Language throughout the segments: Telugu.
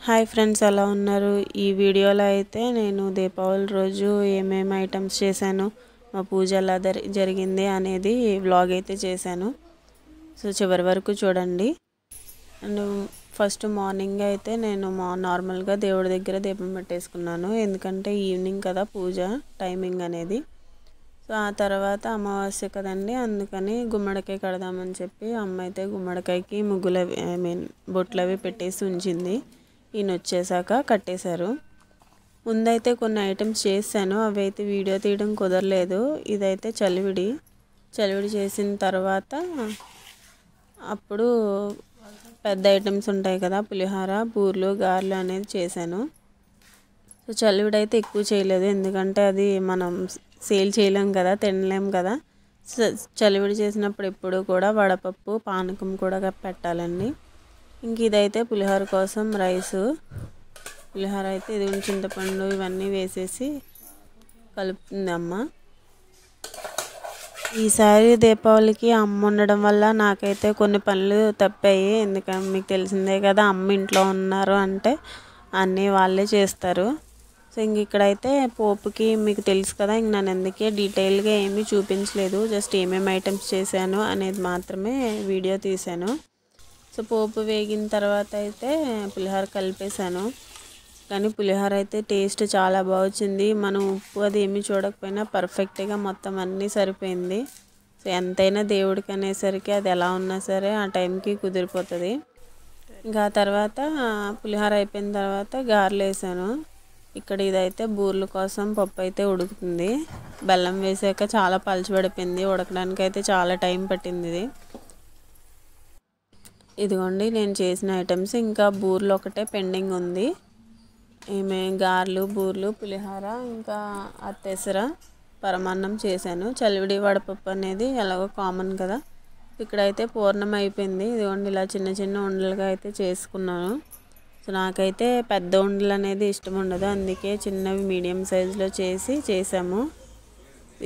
హాయ్ ఫ్రెండ్స్, ఎలా ఉన్నారు? ఈ వీడియోలో అయితే నేను దీపావళి రోజు ఏమేమి ఐటమ్స్ చేశాను, మా పూజ ఎలా జరిగింది అనేది వ్లాగ్ అయితే చేశాను. సో చివరి వరకు చూడండి. అండ్ ఫస్ట్ మార్నింగ్ అయితే నేను నార్మల్గా దేవుడి దగ్గర దీపం పెట్టేసుకున్నాను, ఎందుకంటే ఈవినింగ్ కదా పూజ టైమింగ్ అనేది. సో ఆ తర్వాత అమావాస్య కదండి, అందుకని గుమ్మడికాయ కడదామని చెప్పి అమ్మ అయితే గుమ్మడికాయకి ముగ్గులు బొట్లు అవి పెట్టేసి ఉంచింది. ఈయన వచ్చేసాక కట్టేశారు. ముందైతే కొన్ని ఐటమ్స్ చేశాను, అవి అయితే వీడియో తీయడం కుదరలేదు. ఇదైతే చలివిడి చేసిన తర్వాత అప్పుడు పెద్ద ఐటమ్స్ ఉంటాయి కదా, పులిహోర, బూర్లు, గారెలు అనేది చేశాను. సో చలివిడి అయితే ఎక్కువ చేయలేదు, ఎందుకంటే అది మనం సేల్ చేయలేం కదా, తినలేం కదా. చలివిడి చేసినప్పుడు ఎప్పుడు కూడా వడపప్పు, పానకం కూడా పెట్టాలండి. ఇంక ఇదైతే పులిహోర కోసం రైసు. పులిహోర అయితే ఇది చింతపండు ఇవన్నీ వేసేసి కలుపుతుంది అమ్మ. ఈసారి దీపావళికి అమ్మ ఉండడం వల్ల నాకైతే కొన్ని పనులు తప్పాయి, ఎందుకంటే మీకు తెలిసిందే కదా, అమ్మ ఇంట్లో ఉన్నారు అంటే అన్నీ వాళ్ళే చేస్తారు. సో ఇంక ఇక్కడైతే పోపుకి మీకు తెలుసు కదా, ఇంక నేను అందుకే డీటెయిల్గా ఏమీ చూపించలేదు, జస్ట్ ఏమేమి ఐటమ్స్ చేశాను అనేది మాత్రమే వీడియో తీశాను. సో పోపు వేగిన తర్వాత అయితే పులిహోర కలిపేశాను, కానీ పులిహోర అయితే టేస్ట్ చాలా బాగా వచ్చింది. మనం ఉప్పు అది ఏమీ చూడకపోయినా పర్ఫెక్ట్గా మొత్తం అన్నీ సరిపోయింది. సో ఎంతైనా దేవుడికి అనేసరికి అది ఎలా ఉన్నా సరే ఆ టైంకి కుదిరిపోతుంది. ఇంకా తర్వాత పులిహోర అయిపోయిన తర్వాత గారెలు వేసాను. ఇక్కడ ఇదైతే బూర్ల కోసం పప్పు అయితే ఉడుకుతుంది. బెల్లం వేసాక చాలా పలచబడిపోయింది, ఉడకడానికి అయితే చాలా టైం పట్టింది ఇది. ఇదిగోండి నేను చేసిన ఐటమ్స్, ఇంకా బూర్లు ఒకటే పెండింగ్ ఉంది. గారెలు, బూర్లు, పులిహోర, ఇంకా అత్తెసర, పరమాన్నం చేశాను. చలివిడి వడపప్పు అనేది ఎలాగో కామన్ కదా. ఇక్కడైతే పూర్ణం అయిపోయింది. ఇదిగోండి ఇలా చిన్న చిన్న ఉండలుగా అయితే చేసుకున్నాను. సో నాకైతే పెద్ద ఉండలు అనేది ఇష్టం ఉండదు, అందుకే చిన్నవి మీడియం సైజులో చేసాము.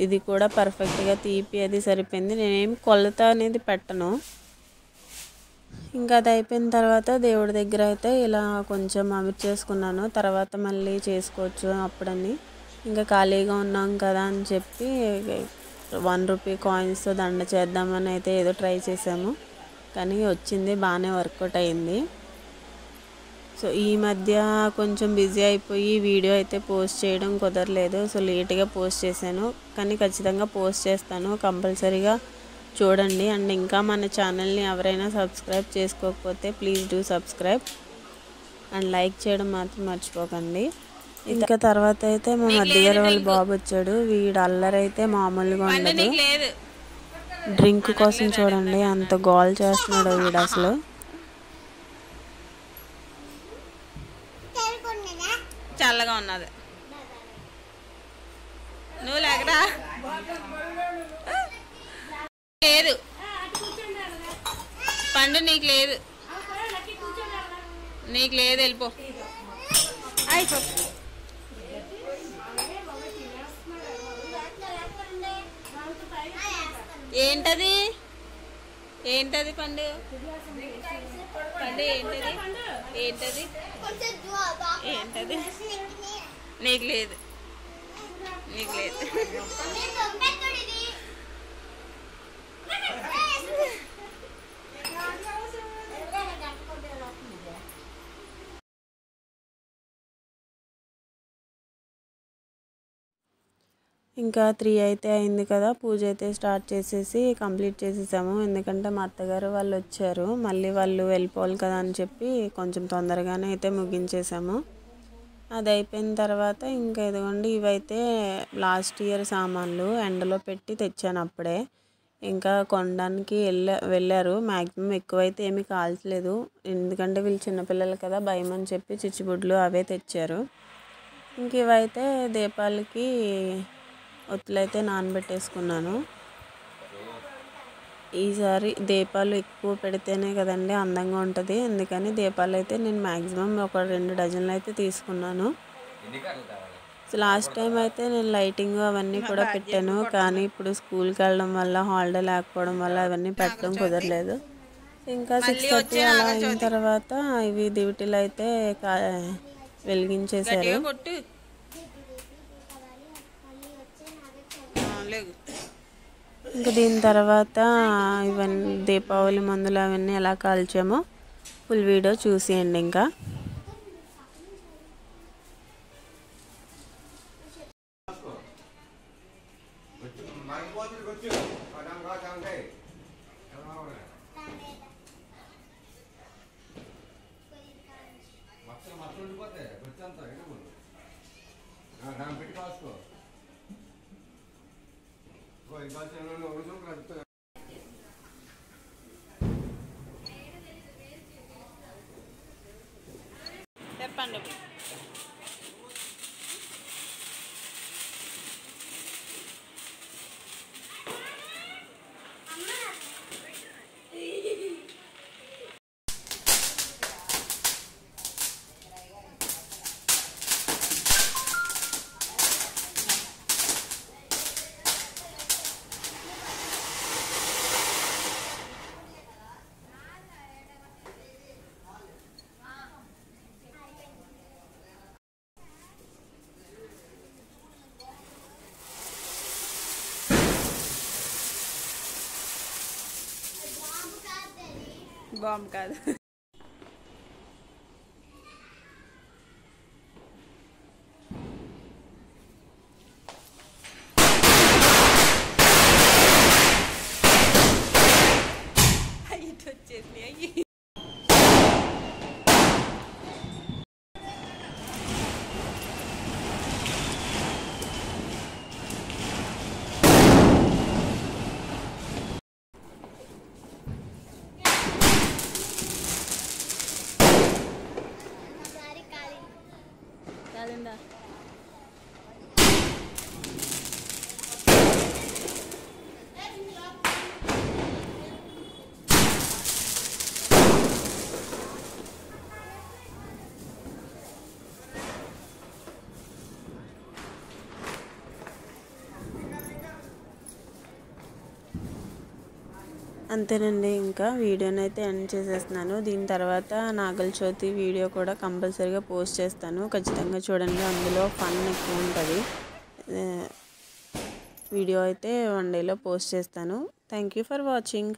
ఇది కూడా పర్ఫెక్ట్గా తీపి అది సరిపోయింది. నేనేమి కొలత అనేది పెట్టను. ఇంకా అది అయిపోయిన తర్వాత దేవుడి దగ్గర అయితే ఇలా కొంచెం అమర్చేసుకున్నాను, తర్వాత మళ్ళీ చేసుకోవచ్చు అప్పుడని. ఇంకా ఖాళీగా ఉన్నాం కదా అని చెప్పి 1 రూపీ కాయిన్స్తో దండ చేద్దామని అయితే ఏదో ట్రై చేసాము, కానీ వచ్చింది, బాగానే వర్కౌట్ అయింది. సో ఈ మధ్య కొంచెం బిజీ అయిపోయి వీడియో అయితే పోస్ట్ చేయడం కుదరలేదు. సో లేట్గా పోస్ట్ చేశాను, కానీ ఖచ్చితంగా పోస్ట్ చేస్తాను, కంపల్సరీగా చూడండి. అండ్ ఇంకా మన ఛానల్ని ఎవరైనా సబ్స్క్రైబ్ చేసుకోకపోతే please do subscribe and like చేయడం మాత్రం మర్చిపోకండి. ఇంకా తర్వాత అయితే మా మధ్యగారు వాళ్ళ బాబు వచ్చాడు. వీడు అల్లరైతే మామూలుగా ఉండదు. డ్రింక్ కోసం చూడండి అంత గోల్ చేస్తున్నాడు వీడు అసలు. చల్లగా ఉన్నది, నువ్వు లేకరా లేదు పండు, నీకు లేదు వెళ్ళిపో. ఏంటది పండు ఏంటది నీకు లేదు ఇంకా 3 అయితే అయింది కదా, పూజ అయితే స్టార్ట్ చేసేసి కంప్లీట్ చేసేసాము. ఎందుకంటే మా అత్తగారు వాళ్ళు వచ్చారు, మళ్ళీ వాళ్ళు వెళ్ళిపోవాలి కదా అని చెప్పి కొంచెం తొందరగానే అయితే ముగించేసాము. అది అయిపోయిన తర్వాత ఇంకా ఇదిగోండి ఇవైతే లాస్ట్ ఇయర్ సామాన్లు ఎండలో పెట్టి తెచ్చాను అప్పుడే. ఇంకా కొనడానికి వెళ్ళారు, మ్యాక్సిమం ఎక్కువైతే ఏమీ కాల్చలేదు, ఎందుకంటే వీళ్ళు చిన్నపిల్లలు కదా భయం అని చెప్పి చిచ్చుబుడ్లు అవే తెచ్చారు. ఇంక ఇవైతే దీపాలకి ఒత్తులైతే నానబెట్టేసుకున్నాను. ఈసారి దీపాలు ఎక్కువ పెడితేనే కదండి అందంగా ఉంటుంది, అందుకని దీపాలు అయితే నేను మ్యాక్సిమం ఒక 2 డజన్లు అయితే తీసుకున్నాను. లాస్ట్ టైం అయితే నేను లైటింగ్ అవన్నీ కూడా పెట్టాను, కానీ ఇప్పుడు స్కూల్కి వెళ్ళడం వల్ల హాలిడే లేకపోవడం వల్ల అవన్నీ పెట్టడం కుదరలేదు. ఇంకా 6:30 అలా అయిన తర్వాత ఇవి దివిటీలు అయితే వెలిగించేశారు. ఇంకా దీని తర్వాత ఇవన్నీ దీపావళి మందులు అవన్నీ ఎలా కాల్చామో ఫుల్ వీడియో చూసేయండి. ఇంకా చెప్పండి. బాంబు కాదు. ఇటు వచ్చేసి అయ్యి కాలిందా? అంతేనండి. ఇంకా వీడియోని అయితే ఎండ్ చేసేస్తున్నాను. దీని తర్వాత నాగల చవితి వీడియో కూడా కంపల్సరీగా పోస్ట్ చేస్తాను. ఖచ్చితంగా చూడండి, అందులో ఫన్ ఎక్కువ ఉంటుంది. వీడియో అయితే 1 డేలో పోస్ట్ చేస్తాను. Thank you for watching.